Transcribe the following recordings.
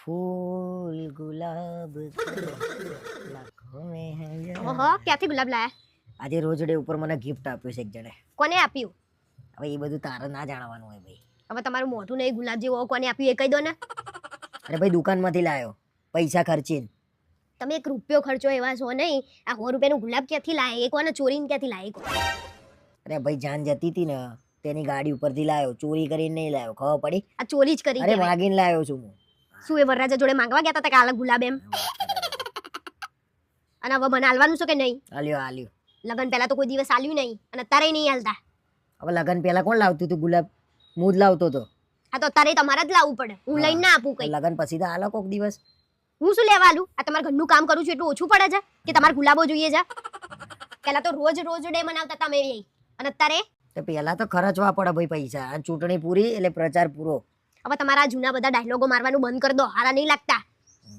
फूल गुलाब लाखों में है जरा। ઓહો ક્યાંથી ગુલાબ લાયા? આજે રોજ ડે ઉપર મને ગિફ્ટ આપ્યું છે એક જણે. કોને આપ્યું? હવે એ બધું તારે ના જાણવાનું હોય ભાઈ. હવે તમારું મોઢું નહીં ગુલાબ જેવો કોને આપ્યું એ કહી દો ને. અરે ભાઈ દુકાનમાંથી લાયો પૈસા ખર્ચીને. તમે 1 રૂપિયો ખર્ચો એવા છો નહીં. આ 100 રૂપિયાનું ગુલાબ ક્યાંથી લાયા? એ કોને ચોરીને ક્યાંથી લાયા? એ કહો. અરે ભાઈ જાન જતી હતી ને તેની ગાડી ઉપરથી લાયો, ચોરી કરીને નહીં લાયો, ખબર પડી? આ ચોરી જ કરી અરે કહેવાય. માગીને લાયો છું હું. શું એ વરરાજા જોડે માંગવા ગયા હતા કે આલા ગુલાબ એમ? અને હવે મને આલવાનું છે કે નહીં? આલ્યો આલ્યો. લગન પહેલા તો કોઈ દિવસ આલ્યું નહીં અને અત્યારે નહીં આલતા. હવે લગન પહેલા કોણ લાવતું હતું ગુલાબ? હું જ લાવતો હતો. હા તો અત્યારે તમારે જ લાવવું પડે. હું લઈને ના આપું કઈ. લગન પછી તો આલો કોક દિવસ. હું શું લેવા આલું? આ તમારા ઘરનું કામ કરું છું એટલું ઓછું પડે છે કે તમારે ગુલાબો જોઈએ છે? પહેલા તો રોજ રોજ ડે મનાવતા તમે એ અને અત્યારે તો પહેલા તો ખર્ચવા પડે ભાઈ પૈસા. આ ચૂંટણી પૂરી એટલે પ્રચાર પૂરો. હવે તમારા જૂના બધા ડાયલોગો મારવાનું બંધ કરી દો. હારા નહીં લાગતા.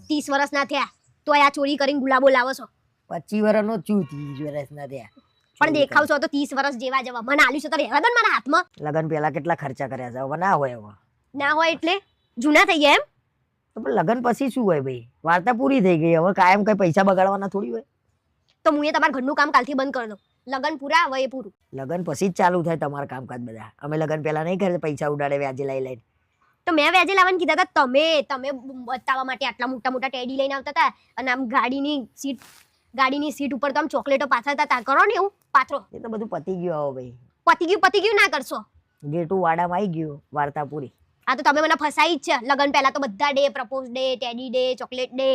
30 વર્ષ ના થયા તો આ ચોરી કરીને ગુલાબો લાવો છો. 25 વર્ષનો છું, 30 વર્ષ ના થયા. પણ દેખાવ છો તો 30 વર્ષ જેવા જવા. મને આલ્યું છે તો રહેવા દો ને મારા હાથમાં. લગન પહેલા કેટલા ખર્ચા કર્યા છે, હવે ના હોય. હવે ના હોય એટલે જૂના થઈ ગયા એમ? તો પણ લગન પછી શું હોય ભાઈ? વાર્તા પૂરી થઈ ગઈ. હવે કાયમ કઈ પૈસા બગાડવાના થોડી હોય. તો હું એ તમારા ઘરનું કામ કાલથી બંધ કરી દો. લગન પૂરા હવે એ પૂરું. લગન પછી જ ચાલુ થાય તમારા કામકાજ બધા. અમે લગન પહેલા નહીં કરે પૈસા ઉડાડે વ્યાજે લઈ લઈને. તો મેં વ્યાજે લાવવાનું કીધા હતા તમે બતાવવા માટે આટલા મોટા મોટા ટેડી લઈને આવતા હતા અને આમ ગાડીની સીટ ઉપર તો આમ ચોકલેટો પાથરતા હતા. કરો ને એવું પાથરો. એ તો બધું પતી ગયું હવે ભાઈ. પતી ગયું ના કરશો. ગેટું વાડામાં આવી ગયું, વાર્તા પૂરી. આ તો તમે મને ફસાઈ જ છે. લગન પહેલા તો બધા day, propose day, teddy day, chocolate day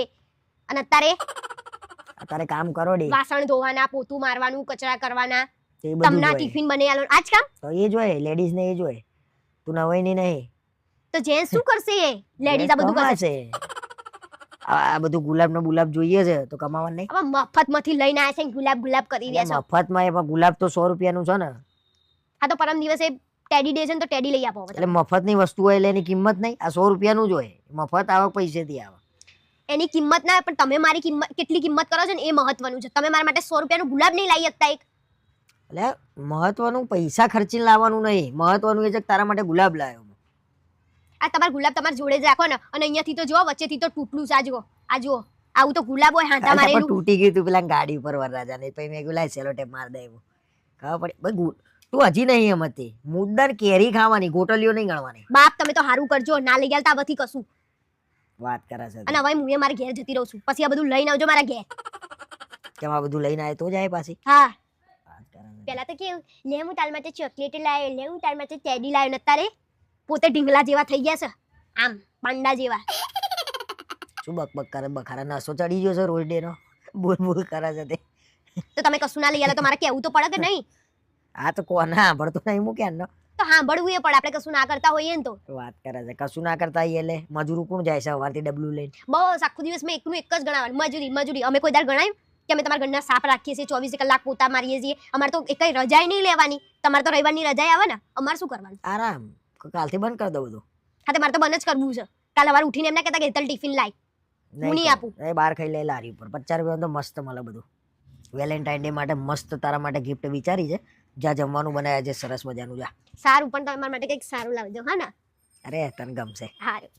અને અત્યારે કામ કરો ડે. વાસણ ધોવાના, પોતું મારવાનું, કચરા કરવાના, એ બધું તમને જ હોય. ટિફિન બનાવી આલો. આજ કામ તો એ જ હોય, લેડીઝ ને એ જ હોય. તું નવાઈની નહીં. તો જેન્ટ્સ શું કરશે? એ લેડીઝ આ બધું કરશે. આ બધું ગુલાબ નો ગુલાબ જોઈએ છે તો કમાવાનું નહીં. હવે મફતમાંથી લઈને આયા છે ગુલાબ ગુલાબ કરી રહ્યા છો. મફતમાં એમાં ગુલાબ તો 100 રૂપિયાનું છે ને. હા તો પરમ દિવસે ટેડી ડે છે ને તો ટેડી લઈ આપો. એટલે મફતની વસ્તુ હોય એટલે એની કિંમત નહીં. આ 100 રૂપિયાનું જ હોય. મફત આવક પૈસેથી આવે. એની કિંમત ના પણ તમે મારી કિંમત કેટલી કિંમત કરો છો ને એ મહત્વનું છે. તમે મારા માટે 100 રૂપિયાનું ગુલાબ નહીં લાવી શકતા એક. એટલે મહત્વનું પૈસા ખર્ચીને લાવવાનું નહીં. મહત્વનું એ છે કે તારા માટે ગુલાબ લાવ્યો. આ તમારા ગુલાબ તમારા જોડે જ રાખો ને. અને અહીંયાથી તો જો વચ્ચેથી તો તૂટલું છે. આ જુઓ આવું તો ગુલાબ હોય હાંધા મારેલું. તૂટી ગયું તું પેલા ગાડી ઉપર વરરાજા ને પછી મેં કીધું લાય સેલો ટેપ માર દે એવું. ખબર પડી ભાઈ. તું હજી નહીં એમતી. મુદ્દાર કેરી ખાવાની, ગોટલીઓ નહીં ગણવાની. બાપ તમે તો હારું કરજો. ના લઈ ગયા આવતી કશું. વાત કરે છે. અને હવે હું એ મારા ઘેર જતી રહું છું. પછી આ બધું લઈને આવજો મારા ઘેર. કેમ આ બધું લઈને આવે તો જાય પાછી? હા વાત કરે છે. પેલા તો કેવું લે હું તાર માટે ચોકલેટ લાવ્યો, લે હું તાર માટે ટેડી લાવ્યો ને અત્યારે પોતે ઢીંગલા જેવા થઈ ગયા છે. આમ પાંડા જેવા. શું બકબક કરે? બખારા નસો ચડી ગયો છે રોજ ડે નો. બોલ બોલ કરે છે તે. તો તમે કશું ના લઈ આલો તો મારે કેવું તો પડે કે નહીં? આ તો કોને સાંભળતો નહીં મૂક્યા ને. તો સાંભળવું એ પડે. આપણે કશું ના કરતા હોઈએ ને તો. વાત કરે છે. કશું ના કરતા હોઈએ એટલે મજૂર કોણ જાય છે સવારથી ડબલું લઈને? બસ આખો દિવસ મેં એકનું એક જ ગણાવવાનું. મજૂરી. અમે કોઈ દાડ ગણાયું કે અમે તમારા ઘરના સાફ રાખીએ છીએ, 24 કલાક પોતા મારીએ છીએ. અમારે તો એક રજાઈ નહીં લેવાની. તમારે તો રવિવારની રજાઈ આવે ને. અમારે શું કરવાનું? આરામ. કાલથી બંધ કરી દઉં બધું. હા તો મારે તો બંધ જ કરવું છે. કાલ સવારે ઉઠીને એમ ના કહેતા કે હેતલ ટિફિન લાય. હું નહીં આપું. બહાર ખાઈ લે લારી ઉપર. 50 રૂપિયા તો મસ્ત મળે બધું. વેલેન્ટાઇન ડે માટે મસ્ત તારા માટે ગિફ્ટ વિચારી છે. જ્યાં જમવાનું બનાવ્યા છે સરસ મજાનું. જા સારું પણ તમે મારા માટે કંઈક સારું લાવજો. હા ને? અરે તને ગમશે. સારું.